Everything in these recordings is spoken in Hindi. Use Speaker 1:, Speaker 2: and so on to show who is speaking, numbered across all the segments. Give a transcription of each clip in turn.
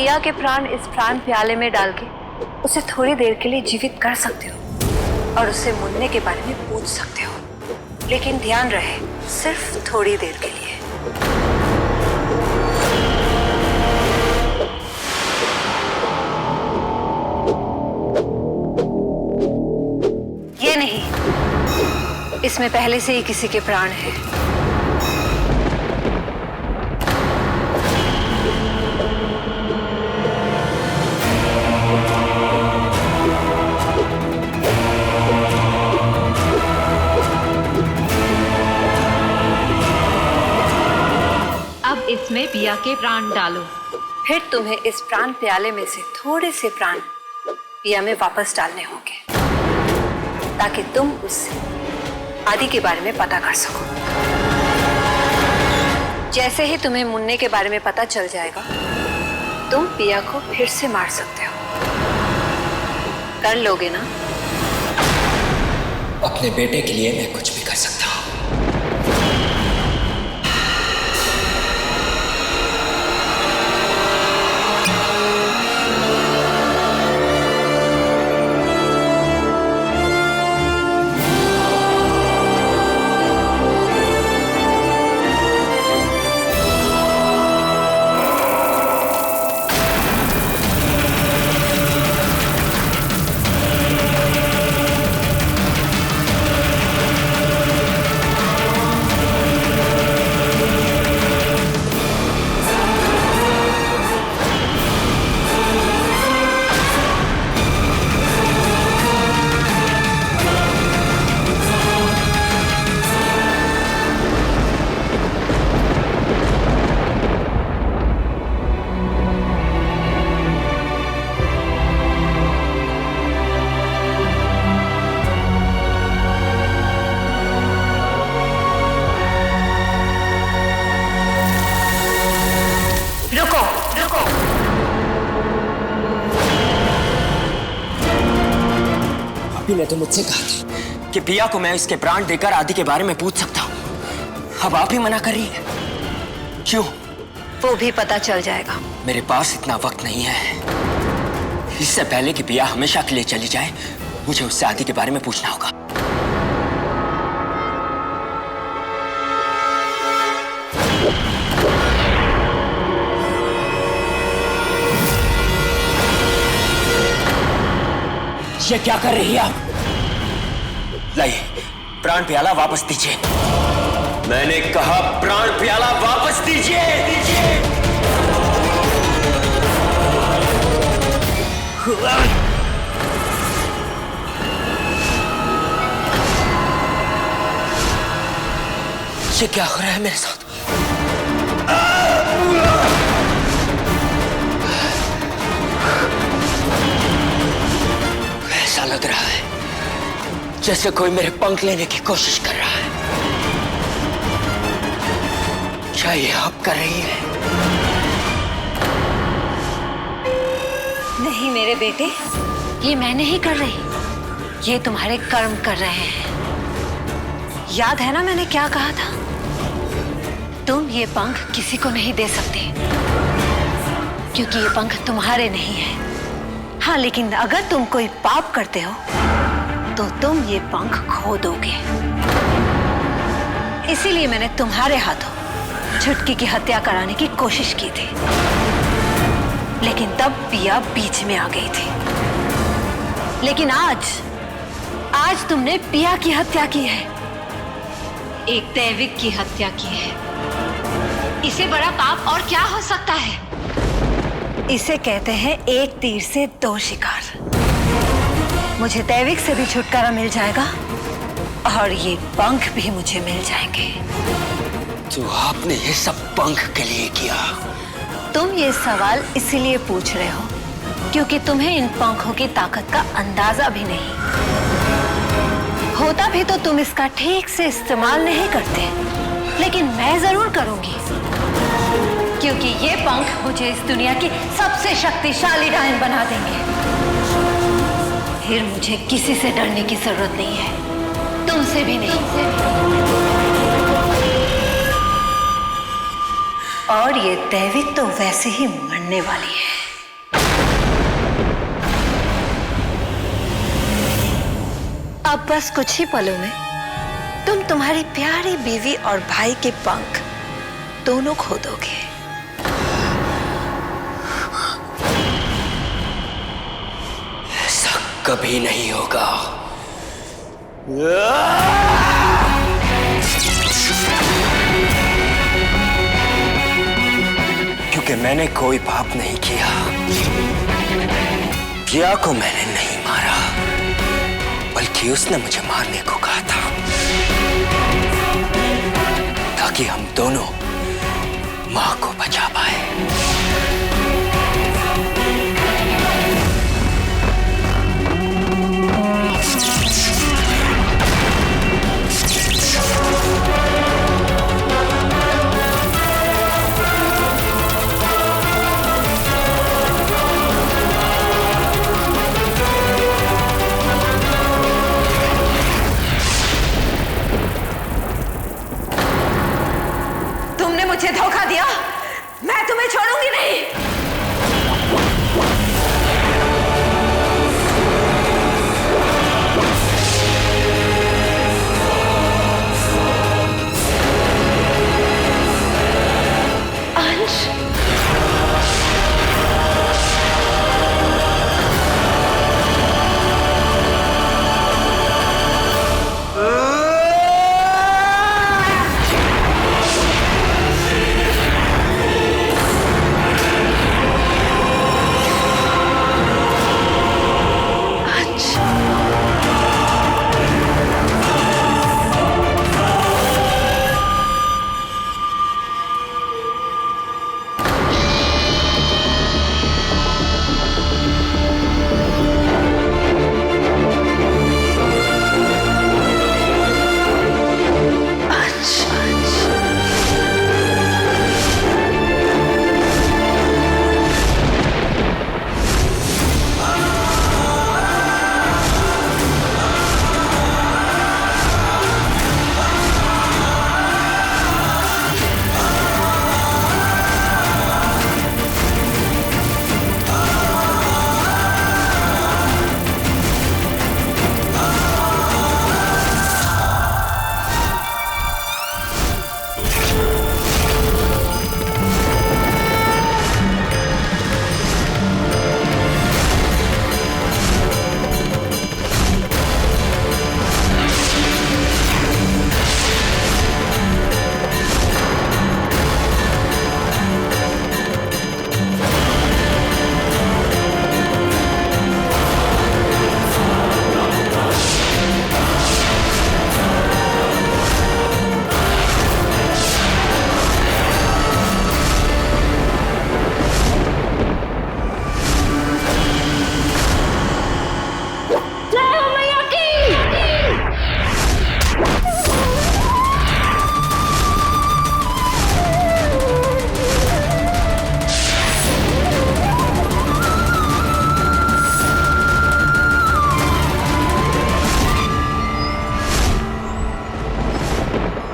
Speaker 1: पिया के प्राण इस प्राण प्याले में डाल के उसे थोड़ी देर के लिए जीवित कर सकते हो और उसे मुन्ने के बारे में पूछ सकते हो, लेकिन ध्यान रहे सिर्फ थोड़ी देर के लिए। ये नहीं, इसमें पहले से ही किसी के प्राण हैं।
Speaker 2: अब इसमें पिया के प्राण डालो।
Speaker 1: फिर तुम्हें इस प्राण प्याले में से थोड़े से प्राण पिया में वापस डालने होंगे ताकि तुम उससे आदि के बारे में पता कर सको। जैसे ही तुम्हें मुन्ने के बारे में पता चल जाएगा, तुम पिया को फिर से मार सकते हो। कर लोगे ना?
Speaker 3: अपने बेटे के लिए मैं कुछ भी कर सकता हूँ। ने तो मुझसे कहा था कि पिया को मैं इसके प्राण देकर आदि के बारे में पूछ सकता हूं। अब आप ही मना कर रही है, क्यों?
Speaker 1: वो भी पता चल जाएगा।
Speaker 3: मेरे पास इतना वक्त नहीं है। इससे पहले कि पिया हमेशा के लिए चली जाए, मुझे उससे आदि के बारे में पूछना होगा। ये क्या कर रही है आप? लाइए, प्राण प्याला वापस दीजिए। मैंने कहा प्राण प्याला वापस दीजिए। ये क्या हो रहा है मेरे साथ? ऐसा लग रहा है जैसे कोई मेरे पंख लेने की कोशिश कर रहा है। क्या ये आप कर रही है?
Speaker 1: नहीं मेरे बेटे, ये मैं नहीं कर रही, ये तुम्हारे कर्म कर रहे हैं। याद है ना मैंने क्या कहा था? तुम ये पंख किसी को नहीं दे सकते क्योंकि ये पंख तुम्हारे नहीं है। हाँ, लेकिन अगर तुम कोई पाप करते हो तो तुम ये पंख खो दोगे। इसीलिए मैंने तुम्हारे हाथों छुटकी की हत्या कराने की कोशिश की थी, लेकिन तब पिया बीच में आ गई थी। लेकिन आज तुमने पिया की हत्या की है,
Speaker 2: एक दैविक की हत्या की है। इससे बड़ा पाप और क्या हो सकता है?
Speaker 1: इसे कहते हैं एक तीर से दो शिकार। मुझे दैविक से भी छुटकारा मिल जाएगा और ये पंख भी मुझे मिल जाएंगे।
Speaker 3: तो आपने ये सब पंख के लिए किया?
Speaker 1: तुम ये सवाल इसीलिए पूछ रहे हो क्योंकि तुम्हें इन पंखों की ताकत का अंदाजा भी नहीं। होता भी तो तुम इसका ठीक से इस्तेमाल नहीं करते, लेकिन मैं जरूर करूंगी क्योंकि ये पंख मुझे इस दुनिया की सबसे शक्तिशाली डायन बना देंगे। फिर मुझे किसी से डरने की जरूरत नहीं है, तुमसे भी नहीं। और ये दैविक तो वैसे ही मरने वाली है। अब बस कुछ ही पलों में तुम तुम्हारी प्यारी बीवी और भाई के पंख दोनों खो दोगे।
Speaker 3: ऐसा कभी नहीं होगा। क्योंकि मैंने कोई पाप नहीं किया। पिया को मैंने नहीं मारा, बल्कि उसने मुझे मारने को कहा था, ताकि हम दोनों मां को बचा पाए।
Speaker 1: मुझे धोखा दिया, मैं तुम्हें छोड़ूंगी नहीं। अंश,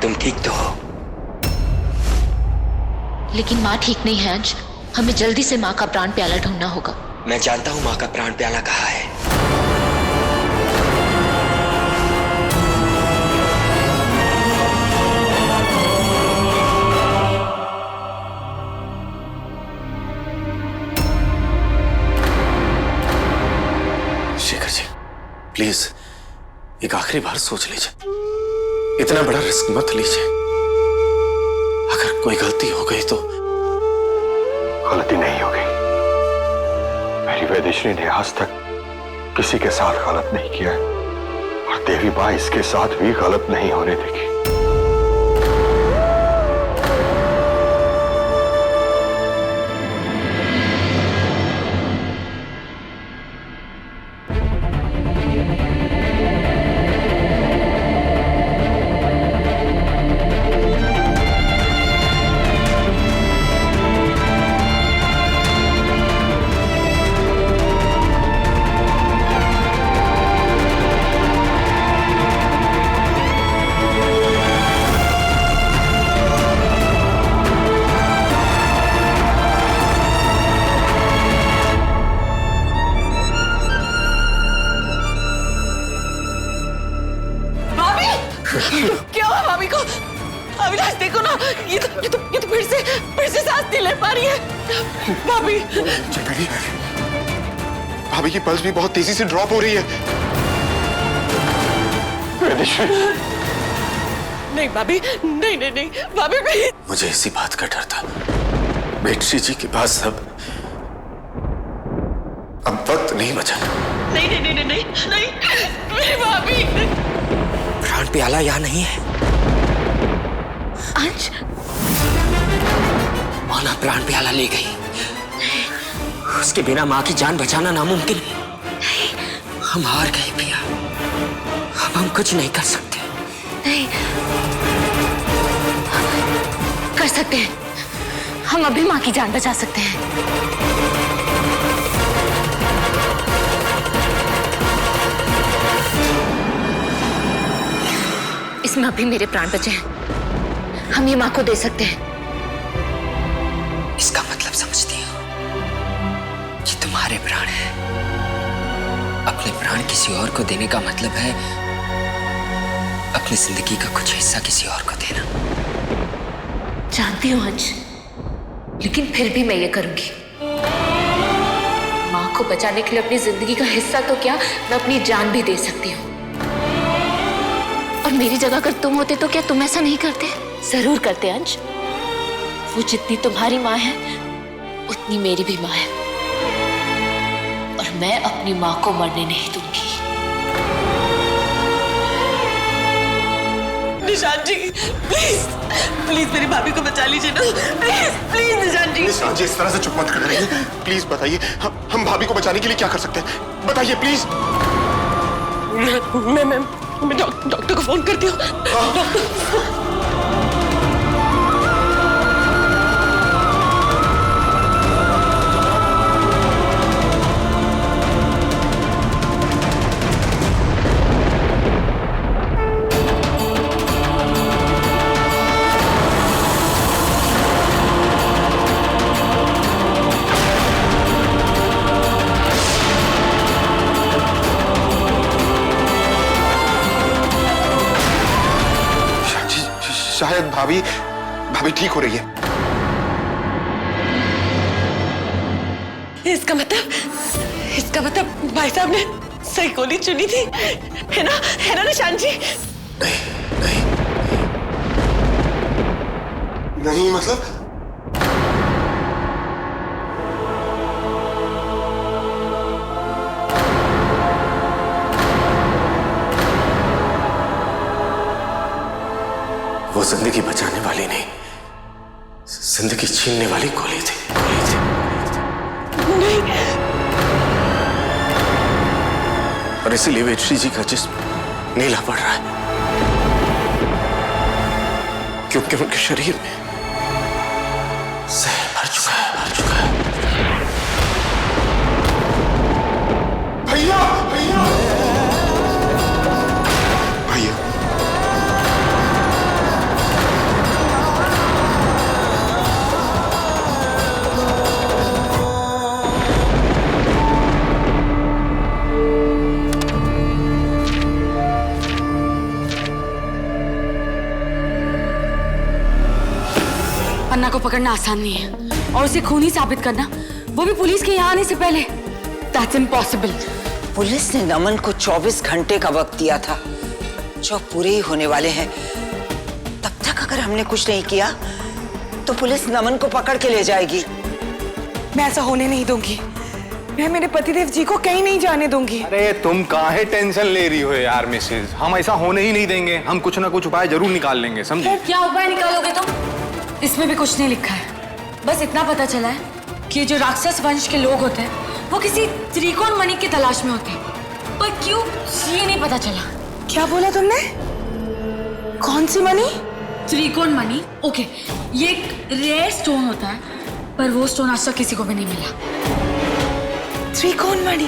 Speaker 3: तुम ठीक तो हो?
Speaker 2: लेकिन माँ ठीक नहीं है अंश। हमें जल्दी से माँ का प्राण प्याला ढूंढना होगा।
Speaker 3: मैं जानता हूं मां का प्राण प्याला कहाँ है।
Speaker 4: शेखर जी, प्लीज एक आखिरी बार सोच लीजिए। इतना बड़ा रिस्क मत लीजिए। अगर कोई गलती हो गई तो।
Speaker 5: गलती नहीं हो गई। मेरी वैदेश्वरी ने आज तक किसी के साथ गलत नहीं किया है, और देवी मां इसके साथ भी गलत नहीं होने देगी।
Speaker 6: देखो ना, ये तो फिर से सांस नहीं ले पा रही है। भाभी
Speaker 7: भाभी की पल्स भी बहुत तेजी से ड्रॉप हो रही है।
Speaker 6: नहीं भाभी, नहीं भाभी प्लीज।
Speaker 4: मुझे इसी बात का डर था। बेट्री जी के पास अब वक्त नहीं बचा।
Speaker 6: नहीं मेरी भाभी।
Speaker 3: प्राण प्याला यहाँ नहीं है।
Speaker 1: अंश,
Speaker 3: माना प्राण प्याला ले गई। उसके बिना माँ की जान बचाना नामुमकिन है। हम हार गए प्रिया, अब हम कुछ नहीं कर सकते।
Speaker 1: नहीं कर सकते हैं, हम अभी माँ की जान बचा सकते हैं। इसमें अभी मेरे प्राण बचे हैं, हम ये माँ को दे सकते हैं।
Speaker 3: इसका मतलब समझती हो कि तुम्हारे प्राण हैं। अपने प्राण किसी और को देने का मतलब है अपनी जिंदगी का कुछ हिस्सा किसी और को देना।
Speaker 1: जानती हूँ अंश, लेकिन फिर भी मैं ये करूंगी। माँ को बचाने के लिए अपनी जिंदगी का हिस्सा तो क्या, मैं अपनी जान भी दे सकती हूँ। और मेरी जगह अगर तुम होते तो क्या तुम ऐसा नहीं करते? जरूर करते अंश। वो जितनी तुम्हारी माँ है उतनी मेरी भी माँ है, और मैं अपनी माँ को मरने नहीं दूंगी।
Speaker 6: निशान जी प्लीज मेरी भाभी को बचा लीजिए ना, प्लीज निशान जी।
Speaker 7: निशान जी इस तरह से चुप मत कर रही, प्लीज बताइए हम भाभी को बचाने के लिए क्या कर सकते हैं, बताइए प्लीज।
Speaker 6: मैं डॉक्टर को फोन करती हूँ। डॉक्टर।
Speaker 7: शायद भाभी ठीक हो रही है।
Speaker 6: इसका मतलब भाई साहब ने सही गोली चुनी थी, है ना निशान जी?
Speaker 7: नहीं मतलब
Speaker 4: वो जिंदगी बचाने वाली नहीं, जिंदगी छीनने वाली गोली थी। और इसीलिए बेट्री जी का जिस्म नीला पड़ रहा है, क्योंकि उनके शरीर में जहर भर चुका है।
Speaker 7: भैया
Speaker 8: अन्ना को पकड़ना आसान नहीं है, और उसे खूनी साबित करना, वो भी पुलिस के यहाँ आने से पहले, That's impossible।
Speaker 9: पुलिस ने नमन को 24 घंटे का वक्त दिया था, जो पूरे ही होने वाले हैं। तब तक अगर हमने कुछ नहीं किया तो पुलिस नमन को पकड़ के ले जाएगी।
Speaker 6: मैं ऐसा होने नहीं दूंगी। मैं मेरे पतिदेव जी को कहीं नहीं जाने दूंगी।
Speaker 10: अरे तुम काहे टेंशन ले रही हो यार मिसेज, हम ऐसा होने ही नहीं देंगे। हम कुछ ना कुछ उपाय जरूर निकाल लेंगे, समझे?
Speaker 8: क्या उपाय निकालोगे तुम? इसमें भी कुछ नहीं लिखा है, बस इतना पता चला है कि जो राक्षस वंश के लोग होते हैं वो किसी त्रिकोण मणि की तलाश में होते हैं, पर क्यों ये नहीं पता चला।
Speaker 6: क्या बोला तुमने? कौन सी मणि?
Speaker 8: त्रिकोण मणि। ओके, ये एक रेयर स्टोन होता है, पर वो स्टोन आज तक किसी को भी नहीं मिला।
Speaker 6: त्रिकोण मणि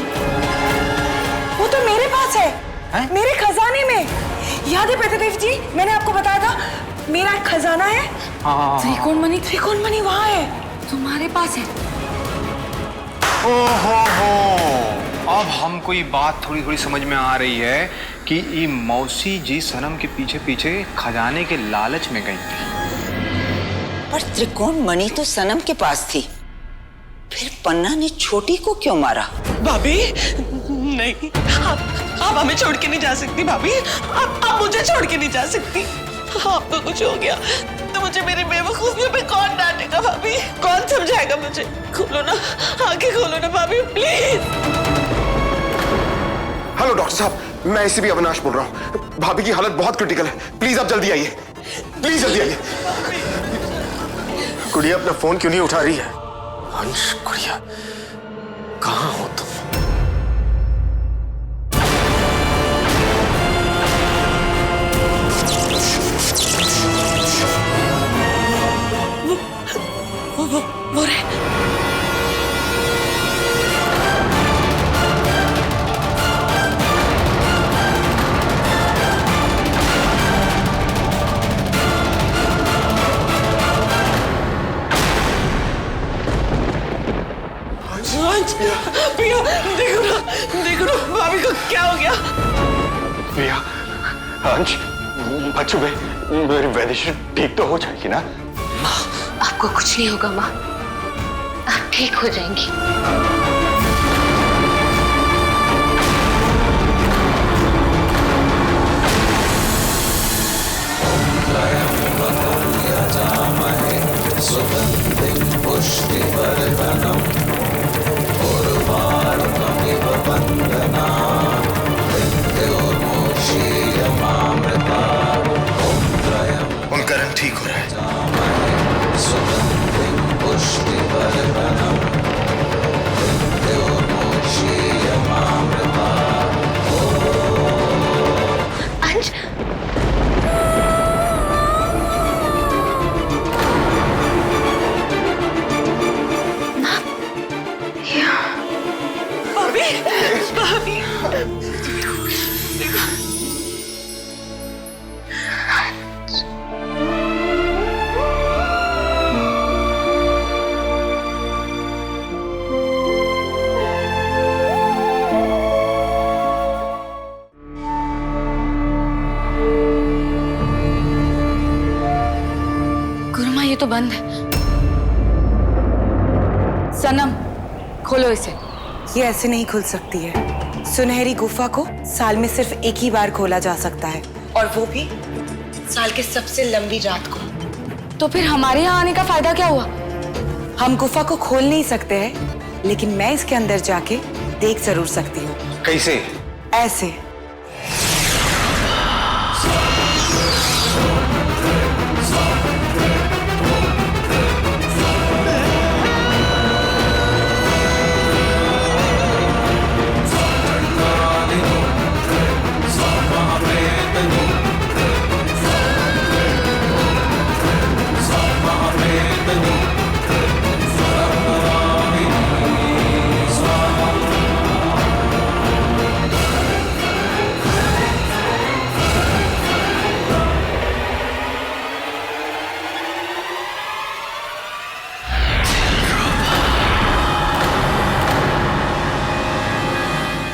Speaker 6: वो तो मेरे पास है, मेरे खजाने में। याद है पतिदेव जी, मैंने आपको बताया था मेरा एक खजाना है।
Speaker 8: त्रिकोण
Speaker 6: मणि वहाँ है,
Speaker 8: तुम्हारे पास है।
Speaker 10: ओहो, अब हमको ये बात थोड़ी थोड़ी समझ में आ रही है कि ये मौसी जी सनम के पीछे पीछे खजाने के लालच में गई थी।
Speaker 9: पर त्रिकोण मणि तो सनम के पास थी, फिर पन्ना ने छोटी को क्यों मारा?
Speaker 6: भाभी नहीं, आप हमें छोड़ के नहीं जा सकती भाभी। आप मुझे छोड़ के नहीं जा सकती। आपको कुछ हो गया तो मुझे मेरी बेवकूफियों पे कौन डांटेगा भाभी? कौन समझाएगा मुझे? खोलो ना, आंखें खोलो ना भाभी, प्लीज।
Speaker 7: हेलो डॉक्टर साहब, मैं एसीपी अविनाश बोल रहा हूँ। भाभी की हालत बहुत क्रिटिकल है, प्लीज आप जल्दी आइए, प्लीज जल्दी आइए। गुड़िया अपना फोन क्यों नहीं उठा रही है?
Speaker 4: अंश, गुड़िया, कहाँ हो तुम?
Speaker 6: वो रहे। भैया देखो ना भाभी को क्या हो गया?
Speaker 7: भैया, अंश, बच्चों में मेरी वैदिश्री ठीक तो हो जाएगी ना?
Speaker 2: आपको कुछ नहीं होगा माँ, आप ठीक हो जाएंगी।
Speaker 7: उनका रंग ठीक हो रहा है।
Speaker 2: अंश,
Speaker 6: भाभी
Speaker 8: गुरुमा, ये तो बंद है। सनम, खोलो इसे।
Speaker 6: ये ऐसे नहीं खुल सकती है। सुनहरी गुफा को साल में सिर्फ एक ही बार खोला जा सकता है, और वो भी साल के सबसे लंबी रात को।
Speaker 8: तो फिर हमारे यहाँ आने का फायदा क्या हुआ?
Speaker 6: हम गुफा को खोल नहीं सकते हैं, लेकिन मैं इसके अंदर जाके देख जरूर सकती हूँ।
Speaker 10: कैसे?
Speaker 6: ऐसे।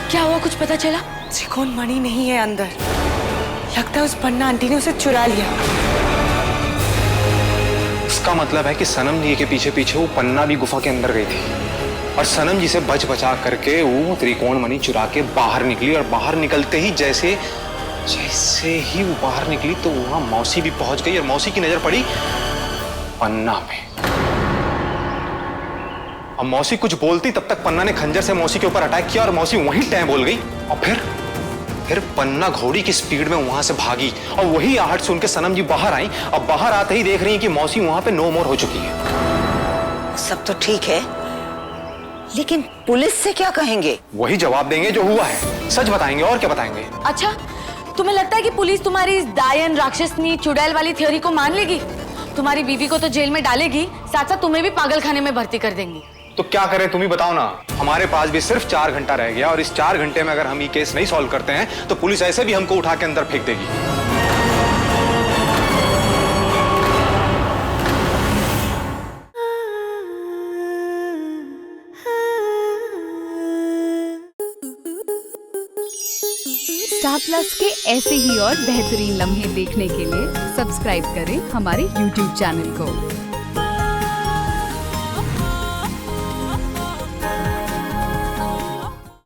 Speaker 8: क्या हुआ, कुछ पता चला?
Speaker 6: त्रिकोण मणि नहीं है अंदर। लगता है उस पन्ना आंटी ने उसे चुरा लिया।
Speaker 10: इसका मतलब है कि सनम जी के पीछे पीछे वो पन्ना भी गुफा के अंदर गई थी, और सनम जी से बच बचा करके वो त्रिकोण मणि चुरा के बाहर निकली, और बाहर निकलते ही जैसे ही वो बाहर निकली तो वहां मौसी भी पहुंच गई, और मौसी की नजर पड़ी पन्ना पे। अब मौसी कुछ बोलती तब तक पन्ना ने खंजर से मौसी के ऊपर अटैक किया, और मौसी वहीं टैं बोल गई, और फिर पन्ना घोड़ी की स्पीड में वहां से भागी, और वही आहट सुन के सनम जी बाहर आई। अब बाहर आते ही देख रही हैं कि मौसी वहां पे नो मोर हो चुकी है।
Speaker 9: सब तो ठीक है, लेकिन पुलिस से क्या कहेंगे?
Speaker 10: वही जवाब देंगे जो हुआ है, सच बताएंगे, और क्या बताएंगे।
Speaker 8: अच्छा, तुम्हें लगता है कि पुलिस तुम्हारी इस दायन राक्षसनी चुड़ैल वाली थ्योरी को मान लेगी? तुम्हारी बीवी को तो जेल में डालेगी, साथ साथ तुम्हें भी पागल खाने में भर्ती कर देंगी।
Speaker 10: तो क्या करें, तुम ही बताओ ना। हमारे पास भी सिर्फ 4 घंटा रह गया, और इस 4 घंटे में अगर हम ये केस नहीं सॉल्व करते हैं तो पुलिस ऐसे भी हमको उठा के अंदर फेंक देगी।
Speaker 11: स्टार प्लस के ऐसे ही और बेहतरीन लम्हे देखने के लिए सब्सक्राइब करें हमारे YouTube चैनल को।